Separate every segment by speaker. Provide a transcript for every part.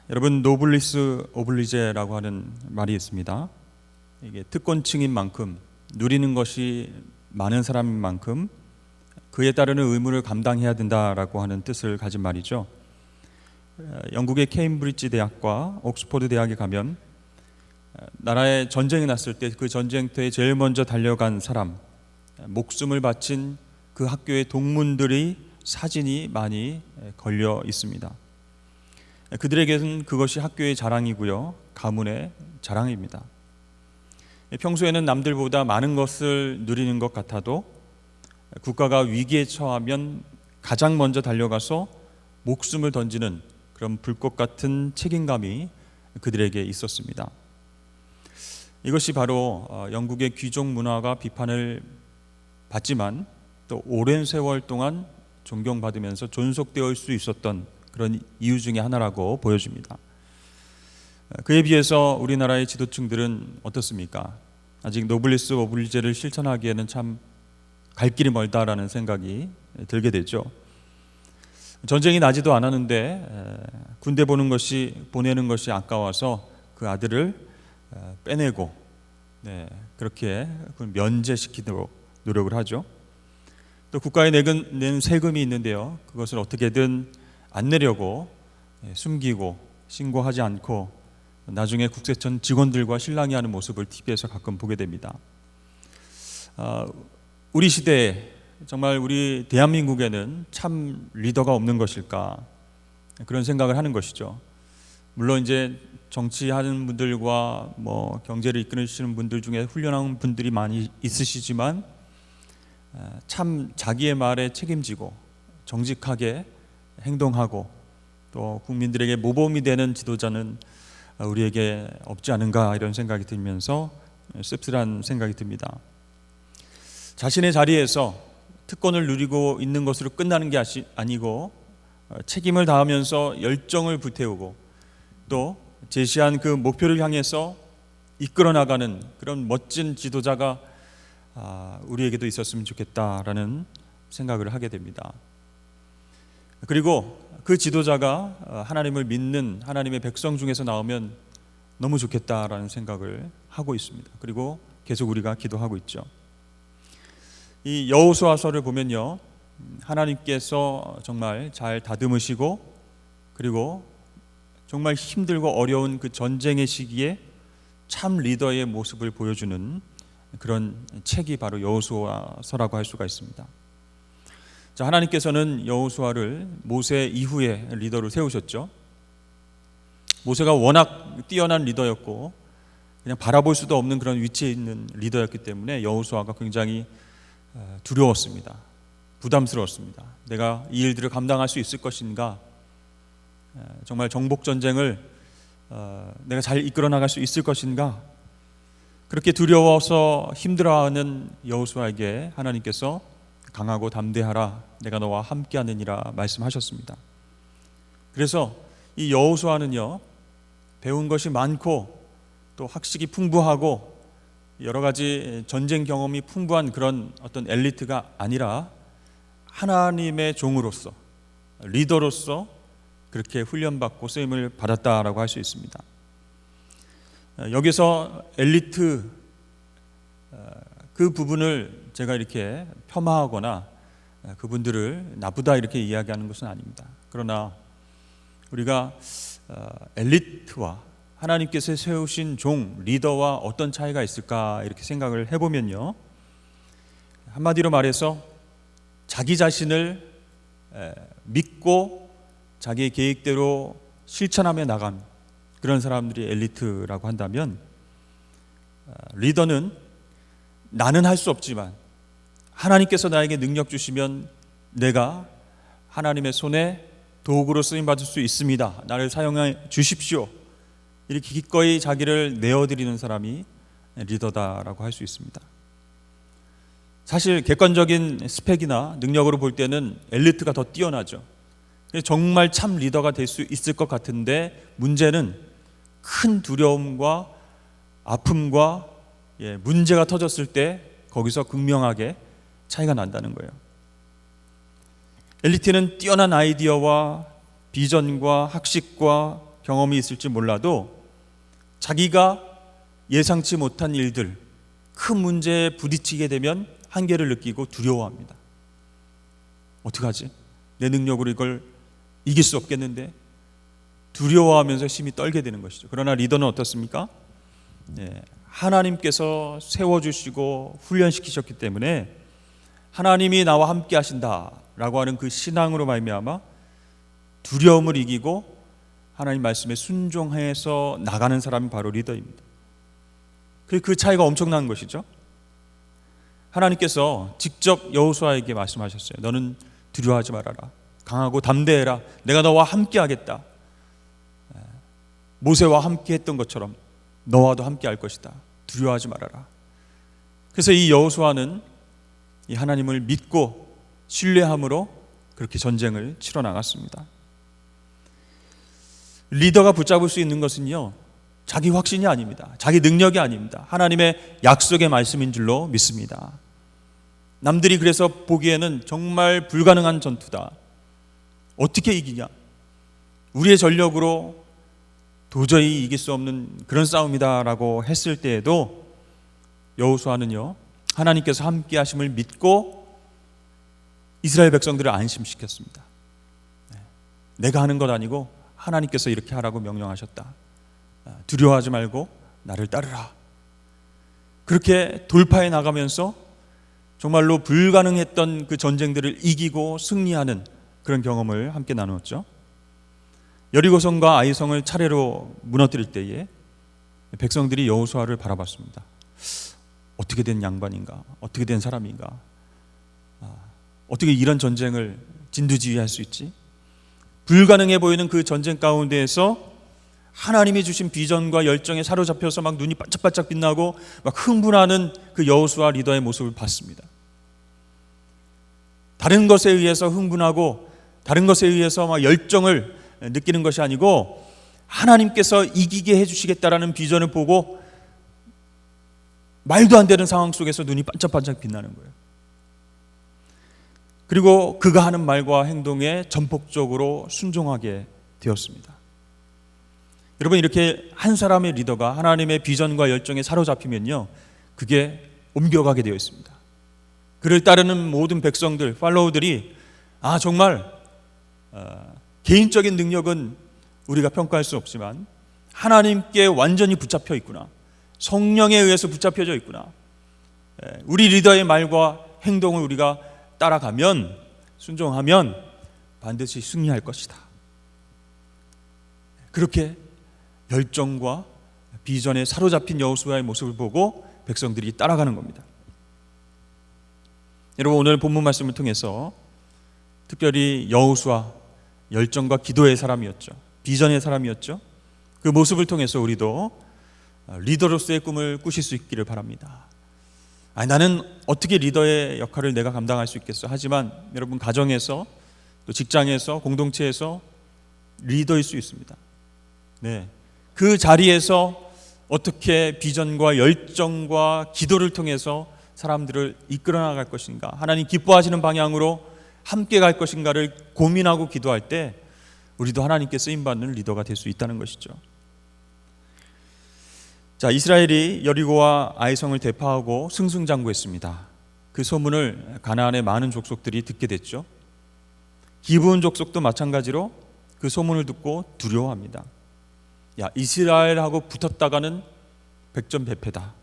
Speaker 1: 여러분, 노블리스 오블리제라고 하는 말이 있습니다. 이게 특권층인 만큼, 누리는 것이 많은 사람인 만큼 그에 따르는 의무를 감당해야 된다라고 하는 뜻을 가진 말이죠. 영국의 케임브리지 대학과 옥스퍼드 대학에 가면 나라에 전쟁이 났을 때 그 전쟁터에 제일 먼저 달려간 사람, 목숨을 바친 그 학교의 동문들의 사진이 많이 걸려 있습니다. 그들에게는 그것이 학교의 자랑이고요, 가문의 자랑입니다. 평소에는 남들보다 많은 것을 누리는 것 같아도 국가가 위기에 처하면 가장 먼저 달려가서 목숨을 던지는 그런 불꽃 같은 책임감이 그들에게 있었습니다. 이것이 바로 영국의 귀족 문화가 비판을 받지만 또 오랜 세월 동안 존경받으면서 존속되어 올 수 있었던 그런 이유 중에 하나라고 보여집니다. 그에 비해서 우리나라의 지도층들은 어떻습니까? 아직 노블리스 오블리제를 실천하기에는 참 갈 길이 멀다라는 생각이 들게 되죠. 전쟁이 나지도 않았는데 군대 보내는 것이 아까워서 그 아들을 빼내고 그렇게 면제시키도록 노력을 하죠. 또 국가에 내는 세금이 있는데요, 그것을 어떻게든 안 내려고 숨기고 신고하지 않고 나중에 국세청 직원들과 실랑이 하는 모습을 TV에서 가끔 보게 됩니다. 우리 시대에 정말 우리 대한민국에는 참 리더가 없는 것일까, 그런 생각을 하는 것이죠. 물론 이제 정치하는 분들과 경제를 이끌으시는 분들 중에 훌륭한 분들이 많이 있으시지만 참 자기의 말에 책임지고 정직하게 행동하고 또 국민들에게 모범이 되는 지도자는 우리에게 없지 않은가, 이런 생각이 들면서 씁쓸한 생각이 듭니다. 자신의 자리에서 특권을 누리고 있는 것으로 끝나는 게 아니고 책임을 다하면서 열정을 불태우고 또 제시한 그 목표를 향해서 이끌어 나가는 그런 멋진 지도자가 우리에게도 있었으면 좋겠다라는 생각을 하게 됩니다. 그리고 그 지도자가 하나님을 믿는 하나님의 백성 중에서 나오면 너무 좋겠다라는 생각을 하고 있습니다. 그리고 계속 우리가 기도하고 있죠. 이 여호수아서를 보면요, 하나님께서 정말 잘 다듬으시고 그리고 정말 힘들고 어려운 그 전쟁의 시기에 참 리더의 모습을 보여주는 그런 책이 바로 여호수아서라고 할 수가 있습니다. 자, 하나님께서는 여호수아를 모세 이후에 리더로 세우셨죠. 모세가 워낙 뛰어난 리더였고 그냥 바라볼 수도 없는 그런 위치에 있는 리더였기 때문에 여호수아가 굉장히 두려웠습니다. 부담스러웠습니다. 내가 이 일들을 감당할 수 있을 것인가, 정말 정복 전쟁을 내가 잘 이끌어 나갈 수 있을 것인가, 그렇게 두려워서 힘들어하는 여호수아에게 하나님께서 강하고 담대하라, 내가 너와 함께하느니라 말씀하셨습니다. 그래서 이 여호수아는요, 배운 것이 많고 또 학식이 풍부하고 여러 가지 전쟁 경험이 풍부한 그런 어떤 엘리트가 아니라 하나님의 종으로서, 리더로서 그렇게 훈련받고 쓰임을 받았다라고 할 수 있습니다. 여기서 엘리트 그 부분을 제가 이렇게 폄하하거나 그분들을 나쁘다 이렇게 이야기하는 것은 아닙니다. 그러나 우리가 엘리트와 하나님께서 세우신 종, 리더와 어떤 차이가 있을까 이렇게 생각을 해보면요, 한마디로 말해서 자기 자신을 믿고 자기의 계획대로 실천하며 나간 그런 사람들이 엘리트라고 한다면, 리더는 나는 할 수 없지만 하나님께서 나에게 능력 주시면 내가 하나님의 손에 도구로 쓰임받을 수 있습니다, 나를 사용해 주십시오, 이렇게 기꺼이 자기를 내어드리는 사람이 리더다라고 할 수 있습니다. 사실 객관적인 스펙이나 능력으로 볼 때는 엘리트가 더 뛰어나죠. 정말 참 리더가 될 수 있을 것 같은데 문제는 큰 두려움과 아픔과 문제가 터졌을 때 거기서 극명하게 차이가 난다는 거예요. 엘리트는 뛰어난 아이디어와 비전과 학식과 경험이 있을지 몰라도 자기가 예상치 못한 일들, 큰 문제에 부딪히게 되면 한계를 느끼고 두려워합니다. 어떡하지? 내 능력으로 이걸 이길 수 없겠는데? 두려워하면서 심히 떨게 되는 것이죠. 그러나 리더는 어떻습니까? 하나님께서 세워주시고 훈련시키셨기 때문에 하나님이 나와 함께 하신다라고 하는 그 신앙으로 말미암아 두려움을 이기고 하나님 말씀에 순종해서 나가는 사람이 바로 리더입니다. 그 차이가 엄청난 것이죠. 하나님께서 직접 여호수아에게 말씀하셨어요. 너는 두려워하지 말아라. 강하고 담대해라. 내가 너와 함께 하겠다. 모세와 함께 했던 것처럼 너와도 함께 할 것이다. 두려워하지 말아라. 그래서 이 여호수아는 이 하나님을 믿고 신뢰함으로 그렇게 전쟁을 치러 나갔습니다. 리더가 붙잡을 수 있는 것은요, 자기 확신이 아닙니다. 자기 능력이 아닙니다. 하나님의 약속의 말씀인 줄로 믿습니다. 남들이 그래서 보기에는 정말 불가능한 전투다. 어떻게 이기냐? 우리의 전력으로 도저히 이길 수 없는 그런 싸움이다라고 했을 때에도 여호수아는요, 하나님께서 함께 하심을 믿고 이스라엘 백성들을 안심시켰습니다. 내가 하는 것 아니고 하나님께서 이렇게 하라고 명령하셨다. 두려워하지 말고 나를 따르라. 그렇게 돌파해 나가면서 정말로 불가능했던 그 전쟁들을 이기고 승리하는 그런 경험을 함께 나누었죠. 여리고성과 아이성을 차례로 무너뜨릴 때에 백성들이 여호수아를 바라봤습니다. 어떻게 된 양반인가? 어떻게 된 사람인가? 어떻게 이런 전쟁을 진두지휘할 수 있지? 불가능해 보이는 그 전쟁 가운데에서 하나님이 주신 비전과 열정에 사로잡혀서 막 눈이 반짝반짝 빛나고 막 흥분하는 그 여호수아 리더의 모습을 봤습니다. 다른 것에 의해서 흥분하고 다른 것에 의해서 막 열정을 느끼는 것이 아니고 하나님께서 이기게 해주시겠다라는 비전을 보고 말도 안 되는 상황 속에서 눈이 반짝반짝 빛나는 거예요. 그리고 그가 하는 말과 행동에 전폭적으로 순종하게 되었습니다. 여러분, 이렇게 한 사람의 리더가 하나님의 비전과 열정에 사로잡히면요, 그게 옮겨가게 되어 있습니다. 그를 따르는 모든 백성들, 팔로우들이 정말 개인적인 능력은 우리가 평가할 수 없지만 하나님께 완전히 붙잡혀 있구나, 성령에 의해서 붙잡혀져 있구나, 우리 리더의 말과 행동을 우리가 따라가면, 순종하면 반드시 승리할 것이다. 그렇게 열정과 비전에 사로잡힌 여호수아의 모습을 보고 백성들이 따라가는 겁니다. 여러분, 오늘 본문 말씀을 통해서 특별히 여호수아 열정과 기도의 사람이었죠. 비전의 사람이었죠. 그 모습을 통해서 우리도 리더로서의 꿈을 꾸실 수 있기를 바랍니다. 나는 어떻게 리더의 역할을 내가 감당할 수 있겠어? 하지만 여러분, 가정에서 또 직장에서 공동체에서 리더일 수 있습니다. 그 자리에서 어떻게 비전과 열정과 기도를 통해서 사람들을 이끌어 나갈 것인가, 하나님 기뻐하시는 방향으로 함께 갈 것인가를 고민하고 기도할 때 우리도 하나님께 쓰임받는 리더가 될 수 있다는 것이죠. 자, 이스라엘이 여리고와 아이성을 대파하고 승승장구했습니다. 그 소문을 가나안의 많은 족속들이 듣게 됐죠. 기브온 족속도 마찬가지로 그 소문을 듣고 두려워합니다. 이스라엘하고 붙었다가는 백전백패다.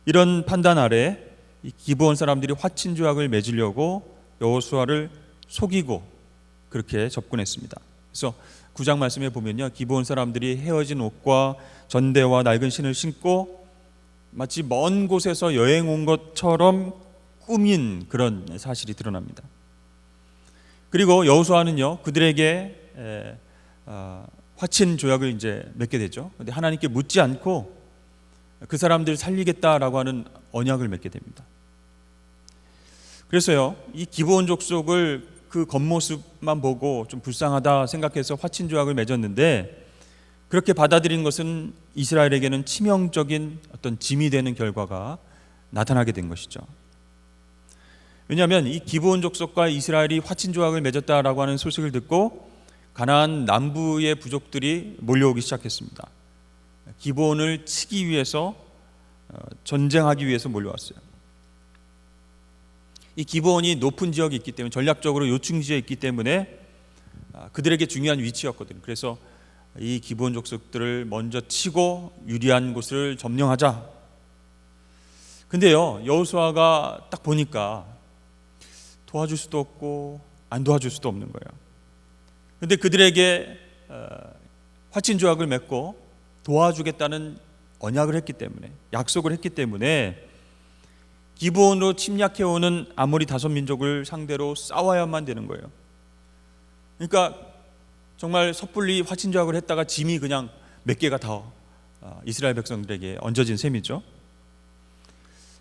Speaker 1: 이런 판단 아래 이 기브온 사람들이 화친조약을 맺으려고 여호수아를 속이고 그렇게 접근했습니다. 그래서 9장 말씀에 보면요, 기브온 사람들이 헤어진 옷과 전대와 낡은 신을 신고 마치 먼 곳에서 여행 온 것처럼 꾸민 그런 사실이 드러납니다. 그리고 여호수아는요, 그들에게 화친 조약을 이제 맺게 되죠. 그런데 하나님께 묻지 않고 그 사람들을 살리겠다라고 하는 언약을 맺게 됩니다. 그래서요, 이 기브온 족속을 그 겉모습만 보고 좀 불쌍하다 생각해서 화친 조약을 맺었는데, 그렇게 받아들인 것은 이스라엘에게는 치명적인 어떤 짐이 되는 결과가 나타나게 된 것이죠. 왜냐하면 이 기브온 족속과 이스라엘이 화친 조약을 맺었다라고 하는 소식을 듣고 가나안 남부의 부족들이 몰려오기 시작했습니다. 기브온을 치기 위해서 전쟁하기 위해서 몰려왔어요. 이 기브온이 높은 지역이 있기 때문에 전략적으로 요충지에 있기 때문에 그들에게 중요한 위치였거든요. 그래서 이 기브온 족속들을 먼저 치고 유리한 곳을 점령하자. 근데요, 여호수아가 딱 보니까 도와줄 수도 없고 안 도와줄 수도 없는 거예요. 근데 그들에게 화친 조약을 맺고 도와주겠다는 언약을 했기 때문에, 약속을 했기 때문에 기브온으로 침략해오는 아모리 다섯 민족을 상대로 싸워야만 되는 거예요. 그러니까 정말 섣불리 화친 조약을 했다가 짐이 그냥 몇 개가 다 이스라엘 백성들에게 얹어진 셈이죠.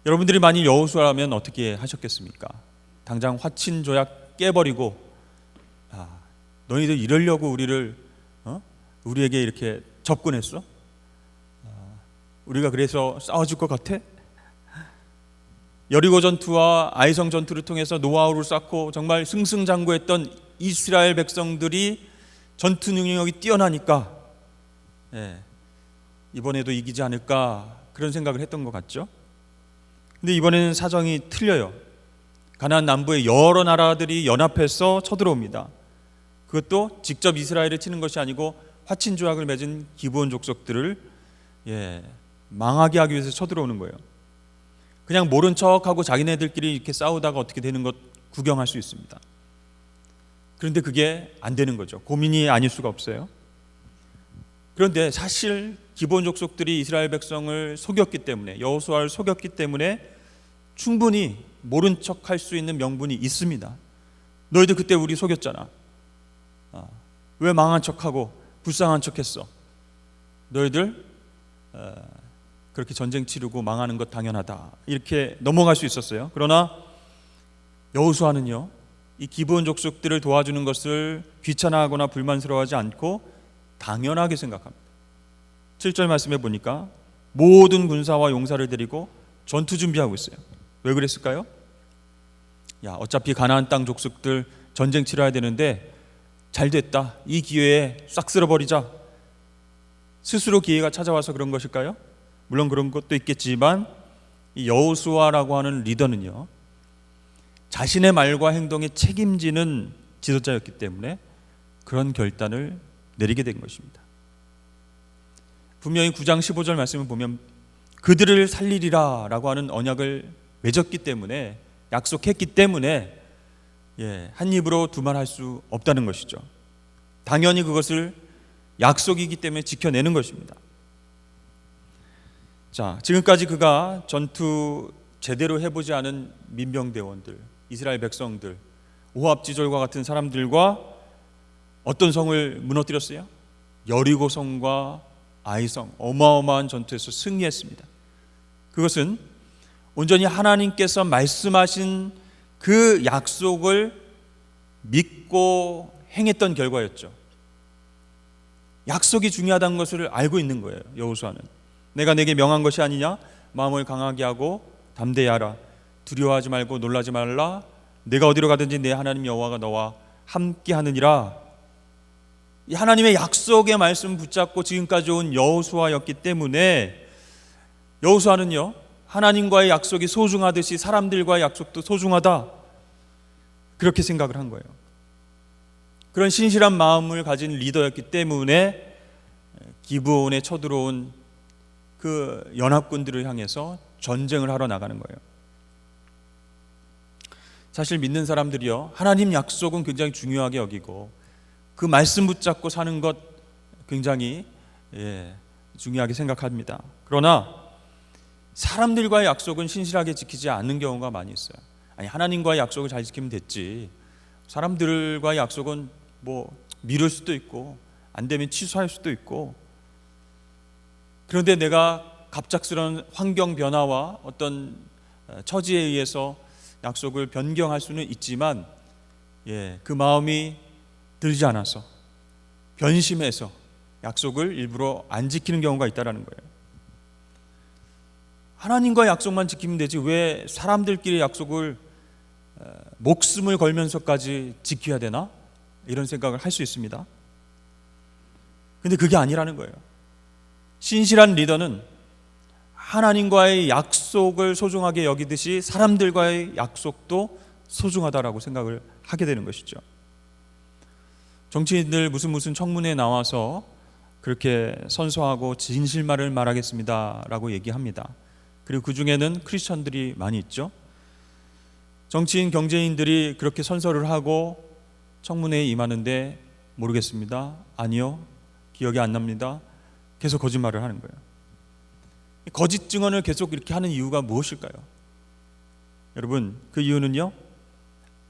Speaker 1: 여러분들이 만일 여호수아라면 어떻게 하셨겠습니까? 당장 화친 조약 깨버리고 너희들 이러려고 우리에게 이렇게 접근했어? 우리가 그래서 싸워줄 것 같아? 여리고 전투와 아이성 전투를 통해서 노하우를 쌓고 정말 승승장구했던 이스라엘 백성들이 전투 능력이 뛰어나니까 이번에도 이기지 않을까 그런 생각을 했던 것 같죠. 근데 이번에는 사정이 틀려요. 가나안 남부의 여러 나라들이 연합해서 쳐들어옵니다. 그것도 직접 이스라엘을 치는 것이 아니고 화친 조약을 맺은 기브온 족속들을 망하게 하기 위해서 쳐들어오는 거예요. 그냥 모른 척하고 자기네들끼리 이렇게 싸우다가 어떻게 되는 것 구경할 수 있습니다. 그런데 그게 안 되는 거죠. 고민이 아닐 수가 없어요. 그런데 사실 기브온 족속들이 이스라엘 백성을 속였기 때문에, 여호수아를 속였기 때문에 충분히 모른 척할 수 있는 명분이 있습니다. 너희들 그때 우리 속였잖아. 왜 망한 척하고 불쌍한 척했어? 너희들 그렇게 전쟁 치르고 망하는 것 당연하다, 이렇게 넘어갈 수 있었어요. 그러나 여호수아는요, 이 기브온 족속들을 도와주는 것을 귀찮아하거나 불만스러워하지 않고 당연하게 생각합니다. 7절 말씀에 보니까 모든 군사와 용사를 데리고 전투 준비하고 있어요. 왜 그랬을까요? 어차피 가나안 땅 족속들 전쟁 치러야 되는데 잘 됐다, 이 기회에 싹 쓸어버리자. 스스로 기회가 찾아와서 그런 것일까요? 물론 그런 것도 있겠지만 이 여호수아라고 하는 리더는요, 자신의 말과 행동에 책임지는 지도자였기 때문에 그런 결단을 내리게 된 것입니다. 분명히 9장 15절 말씀을 보면 그들을 살리리라 라고 하는 언약을 맺었기 때문에, 약속했기 때문에 한 입으로 두말할 수 없다는 것이죠. 당연히 그것을 약속이기 때문에 지켜내는 것입니다. 자, 지금까지 그가 전투 제대로 해보지 않은 민병대원들, 이스라엘 백성들, 오합지졸과 같은 사람들과 어떤 성을 무너뜨렸어요? 여리고 성과 아이성, 어마어마한 전투에서 승리했습니다. 그것은 온전히 하나님께서 말씀하신 그 약속을 믿고 행했던 결과였죠. 약속이 중요하다는 것을 알고 있는 거예요. 여호수아는 내가 내게 명한 것이 아니냐, 마음을 강하게 하고 담대히 하라, 두려워하지 말고 놀라지 말라, 내가 어디로 가든지 내 하나님 여호와가 너와 함께 하느니라. 이 하나님의 약속의 말씀 붙잡고 지금까지 온 여호수아였기 때문에 여호수아는요, 하나님과의 약속이 소중하듯이 사람들과의 약속도 소중하다, 그렇게 생각을 한 거예요. 그런 신실한 마음을 가진 리더였기 때문에 기브온에 쳐들어온 그 연합군들을 향해서 전쟁을 하러 나가는 거예요. 사실 믿는 사람들이요, 하나님 약속은 굉장히 중요하게 여기고 그 말씀 붙잡고 사는 것 굉장히 중요하게 생각합니다. 그러나 사람들과의 약속은 신실하게 지키지 않는 경우가 많이 있어요. 아니, 하나님과의 약속을 잘 지키면 됐지, 사람들과의 약속은 미룰 수도 있고 안 되면 취소할 수도 있고, 그런데 내가 갑작스러운 환경 변화와 어떤 처지에 의해서 약속을 변경할 수는 있지만 그 마음이 들지 않아서 변심해서 약속을 일부러 안 지키는 경우가 있다는 거예요. 하나님과의 약속만 지키면 되지 왜 사람들끼리 약속을 목숨을 걸면서까지 지켜야 되나? 이런 생각을 할 수 있습니다. 근데 그게 아니라는 거예요. 신실한 리더는 하나님과의 약속을 소중하게 여기듯이 사람들과의 약속도 소중하다라고 생각을 하게 되는 것이죠. 정치인들 무슨 청문회에 나와서 그렇게 선서하고 진실말을 말하겠습니다라고 얘기합니다. 그리고 그 중에는 크리스천들이 많이 있죠. 정치인, 경제인들이 그렇게 선서를 하고 청문회에 임하는데 모르겠습니다, 아니요, 기억이 안 납니다, 계속 거짓말을 하는 거예요. 거짓 증언을 계속 이렇게 하는 이유가 무엇일까요? 여러분, 그 이유는요,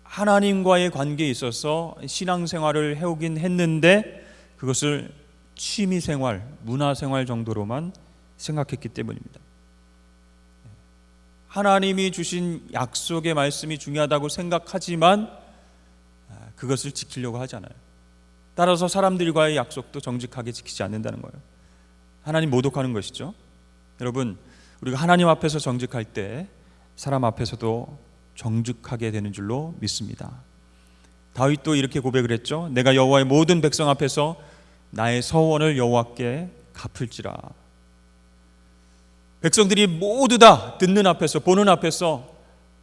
Speaker 1: 하나님과의 관계에 있어서 신앙생활을 해오긴 했는데 그것을 취미생활, 문화생활 정도로만 생각했기 때문입니다. 하나님이 주신 약속의 말씀이 중요하다고 생각하지만 그것을 지키려고 하지 않아요. 따라서 사람들과의 약속도 정직하게 지키지 않는다는 거예요. 하나님 모독하는 것이죠. 여러분, 우리가 하나님 앞에서 정직할 때 사람 앞에서도 정직하게 되는 줄로 믿습니다. 다윗도 이렇게 고백을 했죠. 내가 여호와의 모든 백성 앞에서 나의 서원을 여호와께 갚을지라. 백성들이 모두 다 듣는 앞에서, 보는 앞에서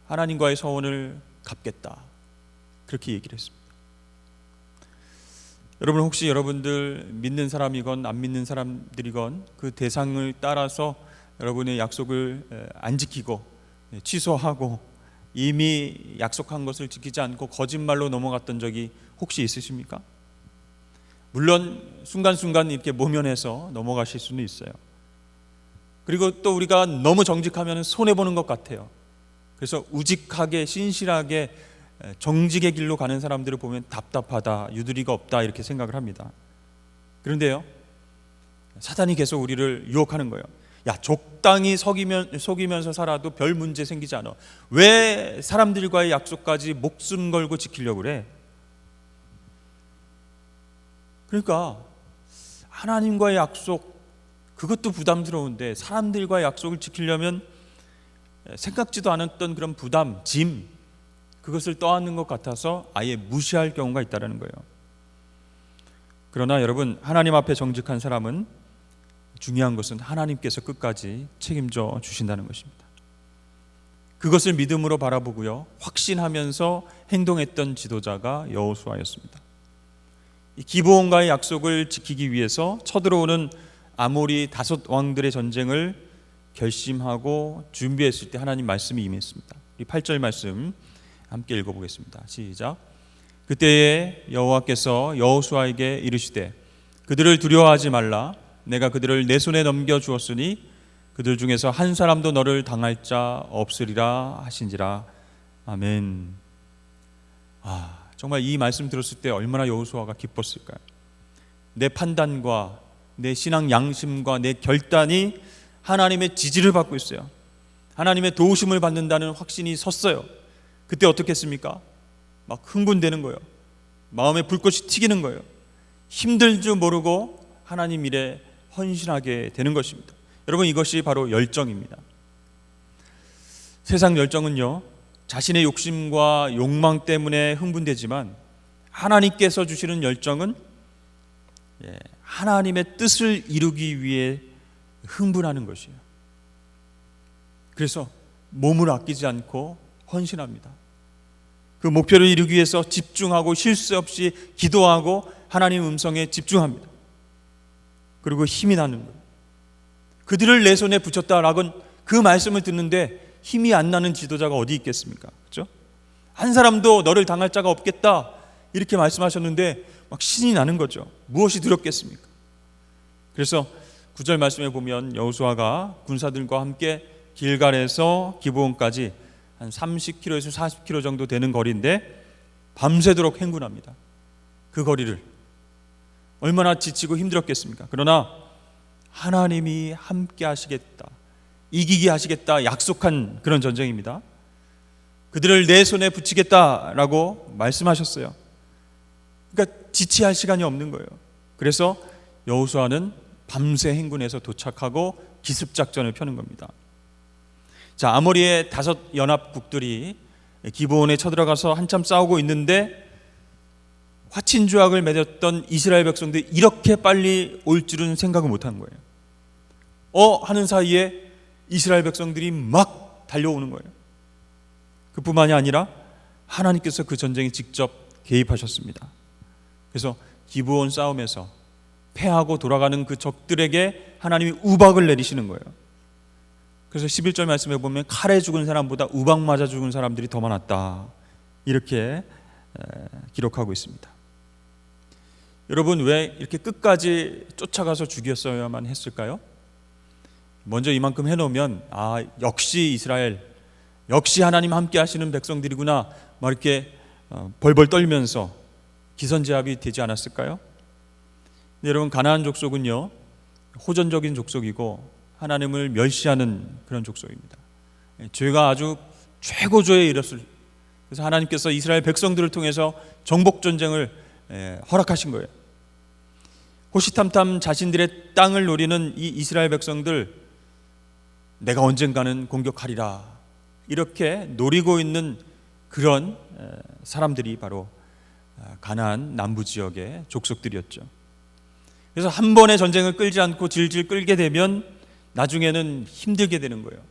Speaker 1: 하나님과의 서원을 갚겠다, 그렇게 얘기를 했습니다. 여러분, 혹시 여러분들 믿는 사람이건 안 믿는 사람들이건 그 대상을 따라서 여러분의 약속을 안 지키고 취소하고 이미 약속한 것을 지키지 않고 거짓말로 넘어갔던 적이 혹시 있으십니까? 물론 순간순간 이렇게 모면해서 넘어가실 수는 있어요. 그리고 또 우리가 너무 정직하면 손해보는 것 같아요. 그래서 우직하게 신실하게 정직의 길로 가는 사람들을 보면 답답하다, 유두리가 없다, 이렇게 생각을 합니다. 그런데요, 사단이 계속 우리를 유혹하는 거예요. 야, 적당히 속이면서 살아도 별 문제 생기지 않아. 왜 사람들과의 약속까지 목숨 걸고 지키려고 그래? 그러니까 하나님과의 약속, 그것도 부담스러운데 사람들과의 약속을 지키려면 생각지도 않았던 그런 부담, 짐, 그것을 떠안는 것 같아서 아예 무시할 경우가 있다는 거예요. 그러나 여러분, 하나님 앞에 정직한 사람은 중요한 것은 하나님께서 끝까지 책임져 주신다는 것입니다. 그것을 믿음으로 바라보고요, 확신하면서 행동했던 지도자가 여호수아였습니다. 이 기브온과의 약속을 지키기 위해서 쳐들어오는 아모리 5 왕들의 전쟁을 결심하고 준비했을 때 하나님 말씀이 임했습니다. 이 8절 말씀 함께 읽어보겠습니다. 시작. 그때에 여호와께서 여호수아에게 이르시되 그들을 두려워하지 말라. 내가 그들을 내 손에 넘겨주었으니 그들 중에서 한 사람도 너를 당할 자 없으리라 하신지라. 아멘. 정말 이 말씀 들었을 때 얼마나 여호수아가 기뻤을까요? 내 판단과 내 신앙 양심과 내 결단이 하나님의 지지를 받고 있어요. 하나님의 도우심을 받는다는 확신이 섰어요. 그때 어떻게 했습니까? 막 흥분되는 거예요. 마음에 불꽃이 튀기는 거예요. 힘들 줄 모르고 하나님 일에 헌신하게 되는 것입니다. 여러분, 이것이 바로 열정입니다. 세상 열정은요, 자신의 욕심과 욕망 때문에 흥분되지만 하나님께서 주시는 열정은 하나님의 뜻을 이루기 위해 흥분하는 것이에요. 그래서 몸을 아끼지 않고 헌신합니다. 그 목표를 이루기 위해서 집중하고 쉴 새 없이 기도하고 하나님 음성에 집중합니다. 그리고 힘이 나는 거예요. 그들을 내 손에 붙였다라고 그 말씀을 듣는데 힘이 안 나는 지도자가 어디 있겠습니까? 그렇죠? 한 사람도 너를 당할 자가 없겠다, 이렇게 말씀하셨는데 막 신이 나는 거죠. 무엇이 두렵겠습니까? 그래서 9절 말씀에 보면 여호수아가 군사들과 함께 길갈에서 기브온까지 한 30km에서 40km 정도 되는 거리인데 밤새도록 행군합니다. 그 거리를. 얼마나 지치고 힘들었겠습니까? 그러나 하나님이 함께 하시겠다, 이기게 하시겠다 약속한 그런 전쟁입니다. 그들을 내 손에 붙이겠다라고 말씀하셨어요. 그러니까 지체할 시간이 없는 거예요. 그래서 여호수아는 밤새 행군해서 도착하고 기습작전을 펴는 겁니다. 자, 아모리의 5 연합국들이 기브온에 쳐들어가서 한참 싸우고 있는데 화친 조약을 맺었던 이스라엘 백성들이 이렇게 빨리 올 줄은 생각을 못한 거예요. 하는 사이에 이스라엘 백성들이 막 달려오는 거예요. 그뿐만이 아니라 하나님께서 그 전쟁에 직접 개입하셨습니다. 그래서 기브온 싸움에서 패하고 돌아가는 그 적들에게 하나님이 우박을 내리시는 거예요. 그래서 11절 말씀에 보면 칼에 죽은 사람보다 우박 맞아 죽은 사람들이 더 많았다, 이렇게 기록하고 있습니다. 여러분, 왜 이렇게 끝까지 쫓아가서 죽였어야만 했을까요? 먼저 이만큼 해놓으면 역시 이스라엘, 역시 하나님 함께 하시는 백성들이구나, 막 이렇게 벌벌 떨면서 기선제압이 되지 않았을까요? 여러분, 가나안 족속은요 호전적인 족속이고 하나님을 멸시하는 그런 족속입니다. 죄가 아주 최고조에 이르렀을, 그래서 하나님께서 이스라엘 백성들을 통해서 정복 전쟁을 허락하신 거예요. 호시탐탐 자신들의 땅을 노리는 이 이스라엘 백성들, 내가 언젠가는 공격하리라 이렇게 노리고 있는 그런 사람들이 바로 가나안 남부 지역의 족속들이었죠. 그래서 한 번의 전쟁을 끌지 않고 질질 끌게 되면 나중에는 힘들게 되는 거예요.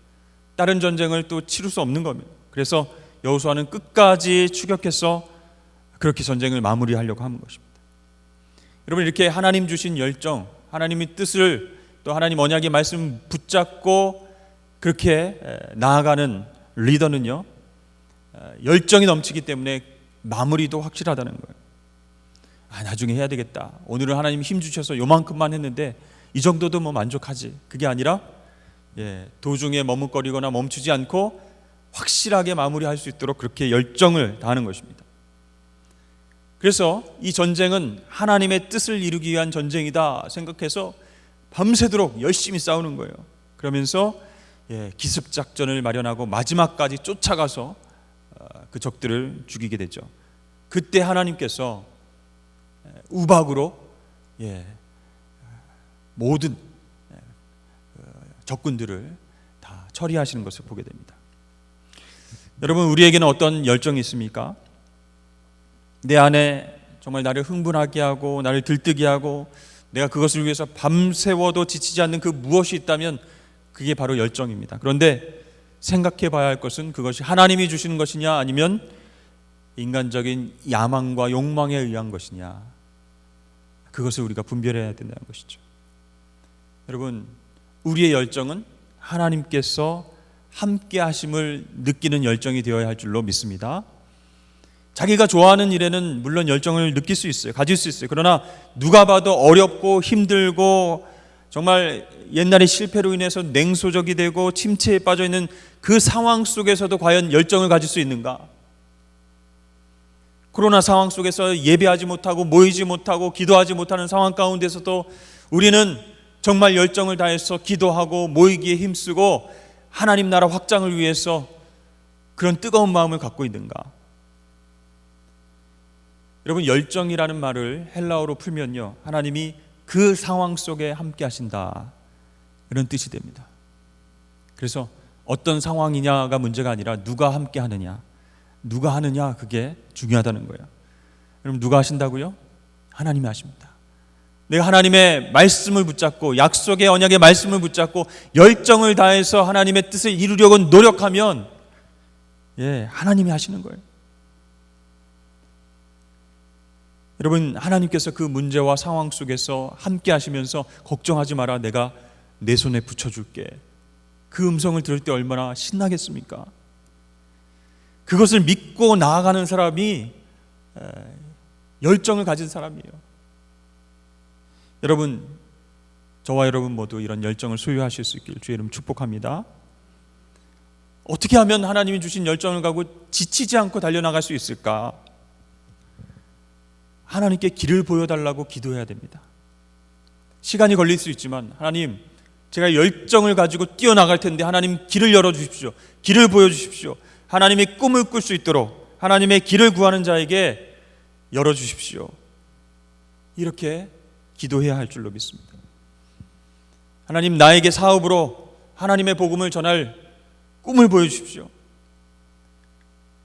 Speaker 1: 다른 전쟁을 또 치를 수 없는 겁니다. 그래서 여호수아는 끝까지 추격해서 그렇게 전쟁을 마무리하려고 하는 것입니다. 여러분, 이렇게 하나님 주신 열정, 하나님의 뜻을, 또 하나님 언약의 말씀 붙잡고 그렇게 나아가는 리더는요 열정이 넘치기 때문에 마무리도 확실하다는 거예요. 나중에 해야 되겠다, 오늘은 하나님 힘 주셔서 요만큼만 했는데 이 정도도 뭐 만족하지, 그게 아니라 도중에 머뭇거리거나 멈추지 않고 확실하게 마무리할 수 있도록 그렇게 열정을 다하는 것입니다. 그래서 이 전쟁은 하나님의 뜻을 이루기 위한 전쟁이다 생각해서 밤새도록 열심히 싸우는 거예요. 그러면서 기습작전을 마련하고 마지막까지 쫓아가서 그 적들을 죽이게 되죠. 그때 하나님께서 우박으로 모든 적군들을 다 처리하시는 것을 보게 됩니다. 여러분, 우리에게는 어떤 열정이 있습니까? 내 안에 정말 나를 흥분하게 하고 나를 들뜨게 하고 내가 그것을 위해서 밤새워도 지치지 않는 그 무엇이 있다면 그게 바로 열정입니다. 그런데 생각해 봐야 할 것은 그것이 하나님이 주시는 것이냐 아니면 인간적인 야망과 욕망에 의한 것이냐, 그것을 우리가 분별해야 된다는 것이죠. 여러분, 우리의 열정은 하나님께서 함께 하심을 느끼는 열정이 되어야 할 줄로 믿습니다. 자기가 좋아하는 일에는 물론 열정을 느낄 수 있어요, 가질 수 있어요. 그러나 누가 봐도 어렵고 힘들고 정말 옛날의 실패로 인해서 냉소적이 되고 침체에 빠져 있는 그 상황 속에서도 과연 열정을 가질 수 있는가? 코로나 상황 속에서 예배하지 못하고 모이지 못하고 기도하지 못하는 상황 가운데서도 우리는 정말 열정을 다해서 기도하고 모이기에 힘쓰고 하나님 나라 확장을 위해서 그런 뜨거운 마음을 갖고 있는가? 여러분, 열정이라는 말을 헬라어로 풀면요, 하나님이 그 상황 속에 함께 하신다, 이런 뜻이 됩니다. 그래서 어떤 상황이냐가 문제가 아니라 누가 함께 하느냐, 누가 하느냐, 그게 중요하다는 거예요. 여러분, 누가 하신다고요? 하나님이 하십니다. 내가 하나님의 말씀을 붙잡고 약속의 언약의 말씀을 붙잡고 열정을 다해서 하나님의 뜻을 이루려고 노력하면 하나님이 하시는 거예요. 여러분, 하나님께서 그 문제와 상황 속에서 함께 하시면서 걱정하지 마라, 내가 내 손에 붙여줄게, 그 음성을 들을 때 얼마나 신나겠습니까? 그것을 믿고 나아가는 사람이 열정을 가진 사람이에요. 여러분, 저와 여러분 모두 이런 열정을 소유하실 수 있길 주의 이름 축복합니다. 어떻게 하면 하나님이 주신 열정을 가지고 지치지 않고 달려나갈 수 있을까? 하나님께 길을 보여달라고 기도해야 됩니다. 시간이 걸릴 수 있지만, 하나님, 제가 열정을 가지고 뛰어나갈 텐데 하나님 길을 열어주십시오, 길을 보여주십시오, 하나님의 꿈을 꿀 수 있도록 하나님의 길을 구하는 자에게 열어주십시오, 이렇게 기도해야 할 줄로 믿습니다. 하나님, 나에게 사업으로 하나님의 복음을 전할 꿈을 보여주십시오.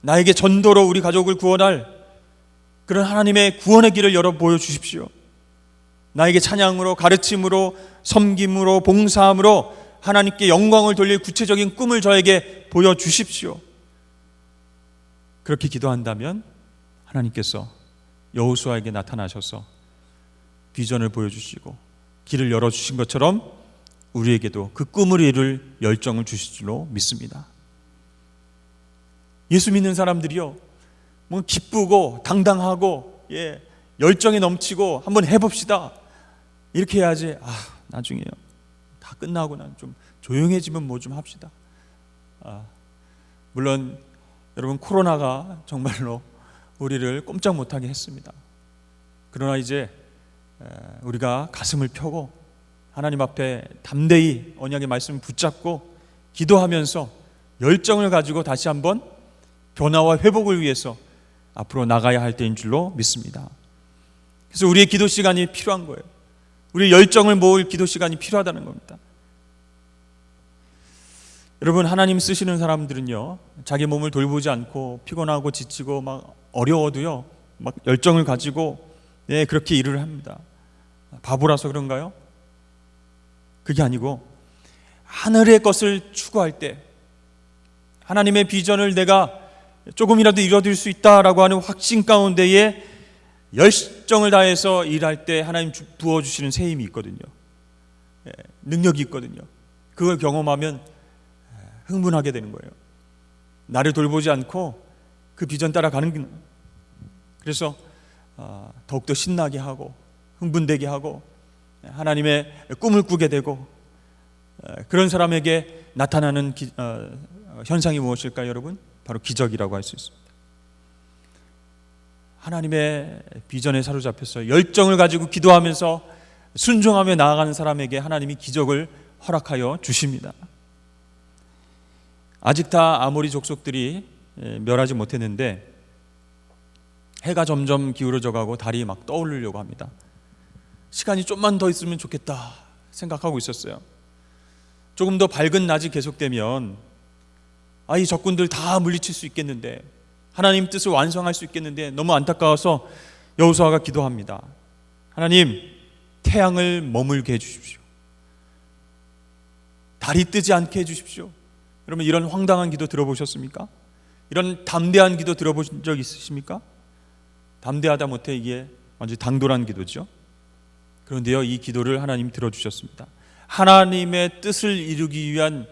Speaker 1: 나에게 전도로 우리 가족을 구원할 그런 하나님의 구원의 길을 열어 보여주십시오. 나에게 찬양으로, 가르침으로, 섬김으로, 봉사함으로 하나님께 영광을 돌릴 구체적인 꿈을 저에게 보여주십시오. 그렇게 기도한다면 하나님께서 여호수아에게 나타나셔서 비전을 보여주시고 길을 열어주신 것처럼 우리에게도 그 꿈을 이룰 열정을 주실 줄로 믿습니다. 예수 믿는 사람들이요, 뭐 기쁘고 당당하고 열정이 넘치고 한번 해봅시다 이렇게 해야지. 나중에요, 다 끝나고 난 좀 조용해지면 뭐 좀 합시다. 물론 여러분, 코로나가 정말로 우리를 꼼짝 못하게 했습니다. 그러나 이제 우리가 가슴을 펴고 하나님 앞에 담대히 언약의 말씀을 붙잡고 기도하면서 열정을 가지고 다시 한번 변화와 회복을 위해서 앞으로 나가야 할 때인 줄로 믿습니다. 그래서 우리의 기도 시간이 필요한 거예요. 우리의 열정을 모을 기도 시간이 필요하다는 겁니다. 여러분, 하나님 쓰시는 사람들은요, 자기 몸을 돌보지 않고 피곤하고 지치고 막 어려워도요, 막 열정을 가지고 그렇게 일을 합니다. 바보라서 그런가요? 그게 아니고 하늘의 것을 추구할 때, 하나님의 비전을 내가 조금이라도 이뤄낼 수 있다라고 하는 확신 가운데에 열정을 다해서 일할 때 하나님 부어주시는 새 힘이 있거든요. 능력이 있거든요. 그걸 경험하면 흥분하게 되는 거예요. 나를 돌보지 않고 그 비전 따라가는 게, 그래서 더욱더 신나게 하고 흥분되게 하고 하나님의 꿈을 꾸게 되고, 그런 사람에게 나타나는 현상이 무엇일까요, 여러분? 바로 기적이라고 할 수 있습니다. 하나님의 비전에 사로잡혀서 열정을 가지고 기도하면서 순종하며 나아가는 사람에게 하나님이 기적을 허락하여 주십니다. 아직 다 아모리 족속들이 멸하지 못했는데 해가 점점 기울어져 가고 달이 막 떠오르려고 합니다. 시간이 좀만 더 있으면 좋겠다 생각하고 있었어요. 조금 더 밝은 낮이 계속되면 이 적군들 다 물리칠 수 있겠는데, 하나님 뜻을 완성할 수 있겠는데, 너무 안타까워서 여호수아가 기도합니다. 하나님, 태양을 머물게 해주십시오. 달이 뜨지 않게 해주십시오. 여러분, 이런 황당한 기도 들어보셨습니까? 이런 담대한 기도 들어보신 적 있으십니까? 담대하다 못해 이게 완전히 당돌한 기도죠. 그런데요, 이 기도를 하나님이 들어주셨습니다. 하나님의 뜻을 이루기 위한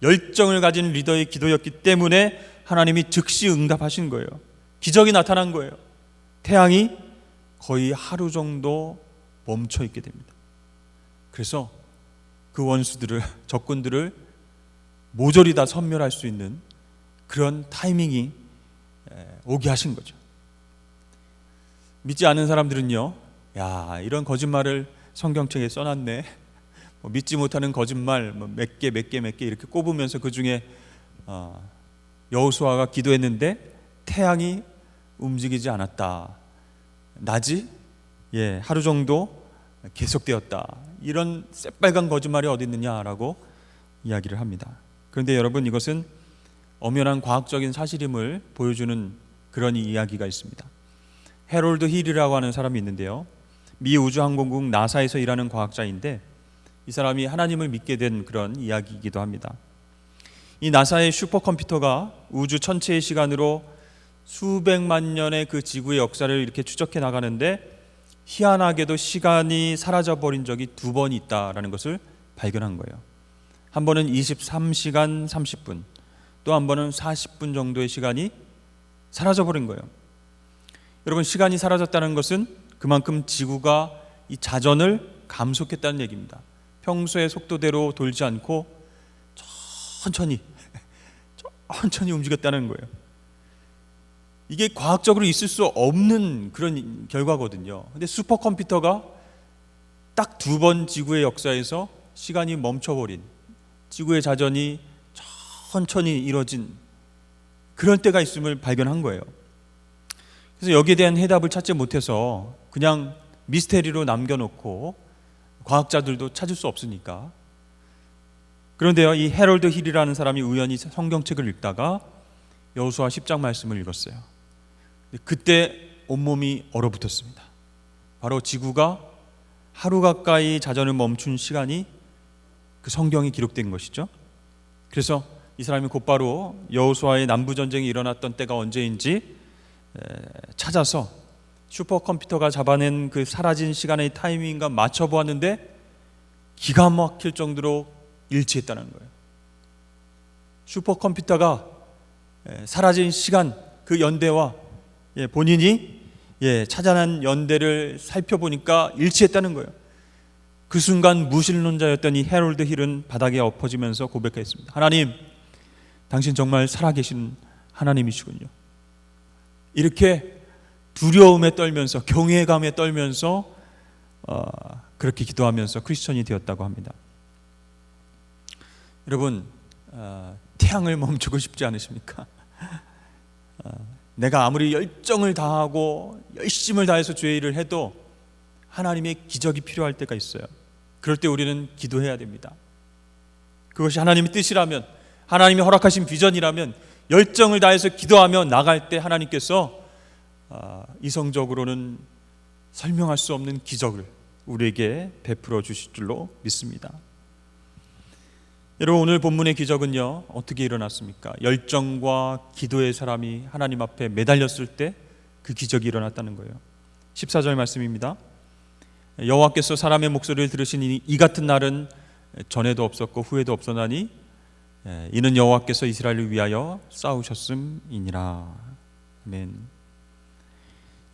Speaker 1: 열정을 가진 리더의 기도였기 때문에 하나님이 즉시 응답하신 거예요. 기적이 나타난 거예요. 태양이 거의 하루 정도 멈춰 있게 됩니다. 그래서 그 원수들을, 적군들을 모조리 다 섬멸할 수 있는 그런 타이밍이 오게 하신 거죠. 믿지 않는 사람들은요, 이런 거짓말을 성경책에 써놨네, 믿지 못하는 거짓말 몇 개 이렇게 꼽으면서 그 중에 여호수아가 기도했는데 태양이 움직이지 않았다, 낮이 하루 정도 계속되었다, 이런 새빨간 거짓말이 어디 있느냐라고 이야기를 합니다. 그런데 여러분, 이것은 엄연한 과학적인 사실임을 보여주는 그런 이야기가 있습니다. 해롤드 힐이라고 하는 사람이 있는데요, 미 우주항공국 나사에서 일하는 과학자인데, 이 사람이 하나님을 믿게 된 그런 이야기이기도 합니다. 이 나사의 슈퍼컴퓨터가 우주 전체의 시간으로 수백만 년의 그 지구의 역사를 이렇게 추적해 나가는데, 희한하게도 시간이 사라져버린 적이 2번이 있다는 것을 발견한 거예요. 한 번은 23시간 30분, 또 한 번은 40분 정도의 시간이 사라져버린 거예요. 여러분, 시간이 사라졌다는 것은 그만큼 지구가 이 자전을 감속했다는 얘기입니다. 평소의 속도대로 돌지 않고 천천히 움직였다는 거예요. 이게 과학적으로 있을 수 없는 그런 결과거든요. 근데 슈퍼컴퓨터가 딱 2번 지구의 역사에서 시간이 멈춰버린, 지구의 자전이 천천히 이뤄진 그런 때가 있음을 발견한 거예요. 그래서 여기에 대한 해답을 찾지 못해서 그냥 미스테리로 남겨놓고 과학자들도 찾을 수 없으니까. 그런데요, 이 해롤드 힐이라는 사람이 우연히 성경책을 읽다가 여호수아 10장 말씀을 읽었어요. 그때 온몸이 얼어붙었습니다. 바로 지구가 하루 가까이 자전을 멈춘 시간이 그 성경에 기록된 것이죠. 그래서 이 사람이 곧바로 여호수아의 남부 전쟁이 일어났던 때가 언제인지 찾아서 슈퍼컴퓨터가 잡아낸 그 사라진 시간의 타이밍과 맞춰 보았는데 기가 막힐 정도로 일치했다는 거예요. 슈퍼컴퓨터가 사라진 시간 그 연대와 본인이 찾아낸 연대를 살펴보니까 일치했다는 거예요. 그 순간 무신론자였던 이 해롤드 힐은 바닥에 엎어지면서 고백했습니다. 하나님, 당신 정말 살아계신 하나님이시군요. 이렇게 두려움에 떨면서, 경외감에 떨면서 그렇게 기도하면서 크리스천이 되었다고 합니다. 여러분, 태양을 멈추고 싶지 않으십니까? 내가 아무리 열정을 다하고 열심을 다해서 주의 일을 해도 하나님의 기적이 필요할 때가 있어요. 그럴 때 우리는 기도해야 됩니다. 그것이 하나님의 뜻이라면, 하나님이 허락하신 비전이라면 열정을 다해서 기도하며 나갈 때 하나님께서 이성적으로는 설명할 수 없는 기적을 우리에게 베풀어 주실 줄로 믿습니다. 여러분, 오늘 본문의 기적은요, 어떻게 일어났습니까? 열정과 기도의 사람이 하나님 앞에 매달렸을 때 그 기적이 일어났다는 거예요. 14절 말씀입니다. 여호와께서 사람의 목소리를 들으시니 이 같은 날은 전에도 없었고 후에도 없었나니 이는 여호와께서 이스라엘을 위하여 싸우셨음이니라. 아멘.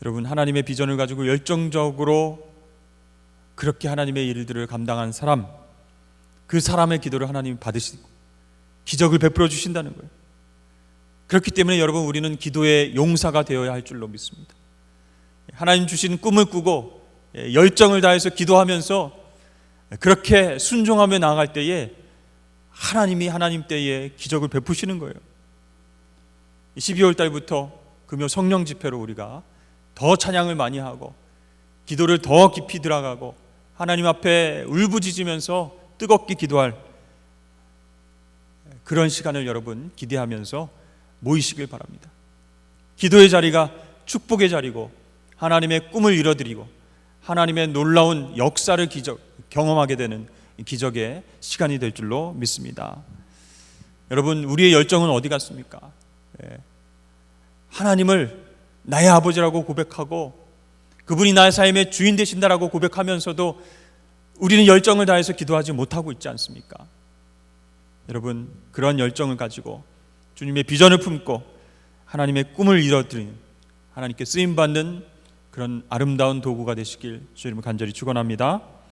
Speaker 1: 여러분, 하나님의 비전을 가지고 열정적으로 그렇게 하나님의 일들을 감당한 사람, 그 사람의 기도를 하나님이 받으시고 기적을 베풀어 주신다는 거예요. 그렇기 때문에 여러분, 우리는 기도의 용사가 되어야 할 줄로 믿습니다. 하나님 주신 꿈을 꾸고 열정을 다해서 기도하면서 그렇게 순종하며 나아갈 때에 하나님이 하나님 때에 기적을 베푸시는 거예요. 12월 달부터 금요 성령 집회로 우리가 더 찬양을 많이 하고 기도를 더 깊이 들어가고 하나님 앞에 울부짖으면서 뜨겁게 기도할 그런 시간을 여러분 기대하면서 모이시길 바랍니다. 기도의 자리가 축복의 자리고 하나님의 꿈을 이뤄드리고 하나님의 놀라운 역사를 경험하게 되는 기적의 시간이 될 줄로 믿습니다. 여러분, 우리의 열정은 어디 갔습니까? 하나님을 나의 아버지라고 고백하고 그분이 나의 삶의 주인 되신다라고 고백하면서도 우리는 열정을 다해서 기도하지 못하고 있지 않습니까? 여러분, 그런 열정을 가지고 주님의 비전을 품고 하나님의 꿈을 이뤄드리는, 하나님께 쓰임받는 그런 아름다운 도구가 되시길 주님을 간절히 축원합니다.